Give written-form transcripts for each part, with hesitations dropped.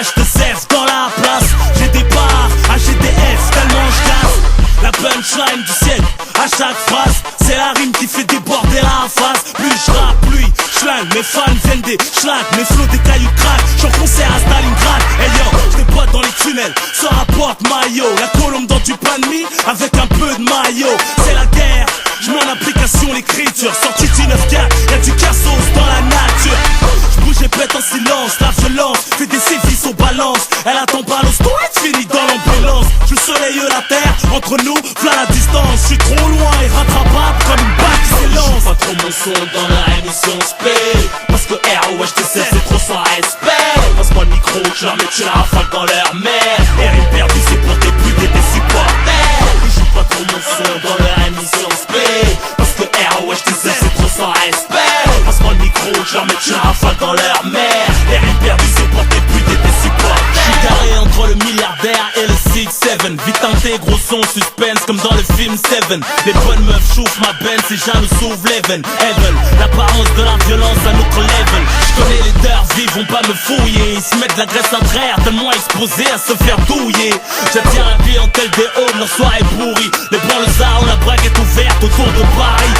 H2F dans la place. J'ai des barres à GDF tellement je casse. La punchline du siècle à chaque phrase, c'est la rime qui fait déborder la face. Plus je rappe, plus schlag, mes fans viennent des schlags, mes flots des cailloux crack. J'en concert à Stalingrad. Hey yo, j'te boite dans les tunnels, sans rapport maillot. La colombe dans du pain de mie avec un peu de maillot. C'est la guerre, je mets en application l'écriture. Sorti du 9-4, y'a du cassos dans la nature. J'bouge et pète en silence, la violence fait des sévices aux balances. Elle attend pas l'hosto, elle finit dans l'ambulance. Je le soleil la terre, entre nous, v'là la distance. J'suis trop loin et rattrapable comme une balle qui s'élance. Pas trop mon son dans la émission spé, parce que ROHTC c'est trop sans respect. Passe-moi le micro, je leur mets tu la rafale dans leur mère. Rime perdu c'est pour tes putes et tes supporters. Joue pas trop mon son dans leur émission spé, parce que ROHTC c'est trop sans respect. Passe-moi le micro, je leur mets tu la rafale dans leur mère. Rime perdu c'est pour tes putes et tes supporters. J'suis garé entre le milliardaire et le 6-7. Vite teinté, gros son, suspense comme dans le film Seven. Les bonnes meufs chauffent ma Benz, ces jaloux s'ouvrent les veines. Elles veulent l'apparence de la violence à notre level. J'connais les deurs vives, vont pas me fouiller. Ils se mettent de la graisse intraire, tellement exposés à se faire douiller. J'attire la clientèle des hauts, leur soirée pourrie. Les banlieusards ont la braguette ouverte autour de Paris.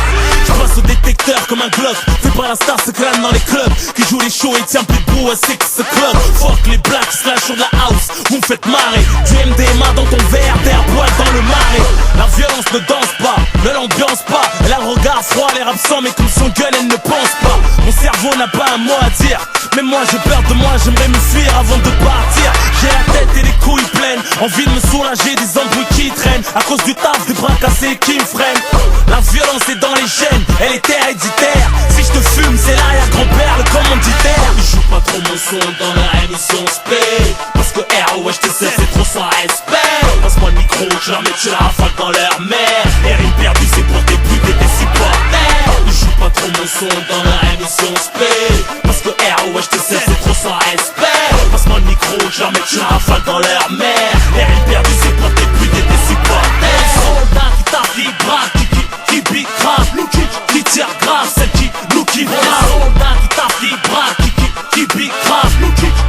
J'passe au détecteur comme un Glock. Fais pas la star, se crâne dans les clubs. Qui joue les shows et tient plus debout à Six Club. Fuck les blacks, slash sur de la house, vous me faites marrer. Du MDMA dans ton verre, terre poil dans le marais. La violence ne danse pas, ne l'ambiance pas. Elle a le regard froid, l'air absent, mais comme son gun, elle ne pense pas. Mon cerveau n'a pas un mot à dire, mais moi j'ai peur de moi, j'aimerais me fuir avant de partir. J'ai la tête et les couilles pleines, envie de me soulager des embrouilles qui traînent. À cause du taf, des bras cassés qui me freinent. La violence est dans les gènes, elle est héréditaire. Si je te fume, c'est l'arrière-grand-père, le commanditaire. Je joue pas trop mon son dans la émission spé, parce que ROHTC c'est trop sans respect. Passe-moi le micro, je leur mets tu la rafale dans leur mère. Rime perdu c'est pour tes putes et tes supporters. Je joue pas trop mon son dans la émission spé, parce que ROHTC c'est trop sans respect. Passe-moi le micro, je leur mets tu la rafale dans leur mère. Rime perdu c'est pour tes putes et tes supporters. Soldat qui tape les bras, qui pique grave, qui tire grave, celle qui nous kiffe grave. Soldat qui tape les bras, qui pique grave,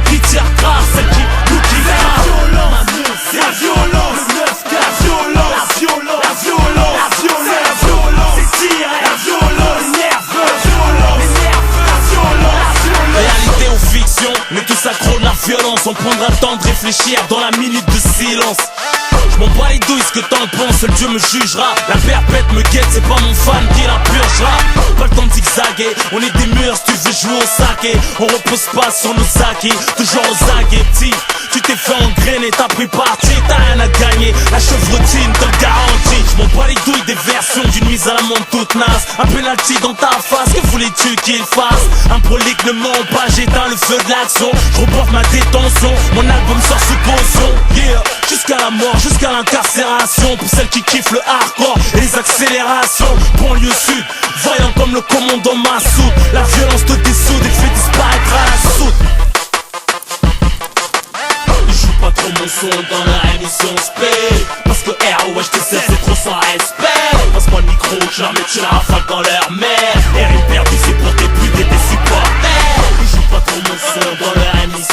qui tire grave, celle qui nous kiffe grave. C'est la violence, le 9-4, la violence, la violence, c'est tiré, la violence, les nerveux, la violence. Réalité ou fiction, mais tout s'accroche de la violence. On prendra le temps de réfléchir dans la minute de silence. Je m'en bats les douilles, ce que t'en penses, seul Dieu me jugera. La perpète me guette, c'est pas mon fan qui la purgera. Pas le temps de zigzaguer, on est des murs si tu veux jouer au saké. On repose pas sur nos sacs, toujours aux aguets, petit. Tu t'es fait engrainer, t'as pris parti, t'as rien à gagner. La chevrotine te le garantit. Je m'en bats les douilles des versions d'une mise à la montre toute naze. Un penalty dans ta face, que voulais-tu qu'il fasse? Un prolique ne ment pas, j'éteins le feu de l'action. Je reporte ma détention, mon album sort sous caution. Yeah, jusqu'à la mort, jusqu'à l'incarcération. Pour celles qui kiffent le hardcore et les accélérations. Banlieue sud, voyant comme le commandant Massoud. La violence te dessoude et te fait disparaître à la soude. Je joue pas trop mon son dans la émission spé, parce que ROHTC c'est trop sans respect. Passe-moi le micro, je leur mets tu la rafale dans leur mère. Rime perdu c'est pour tes putes et tes supporters. Je joue pas trop mon son dans la émission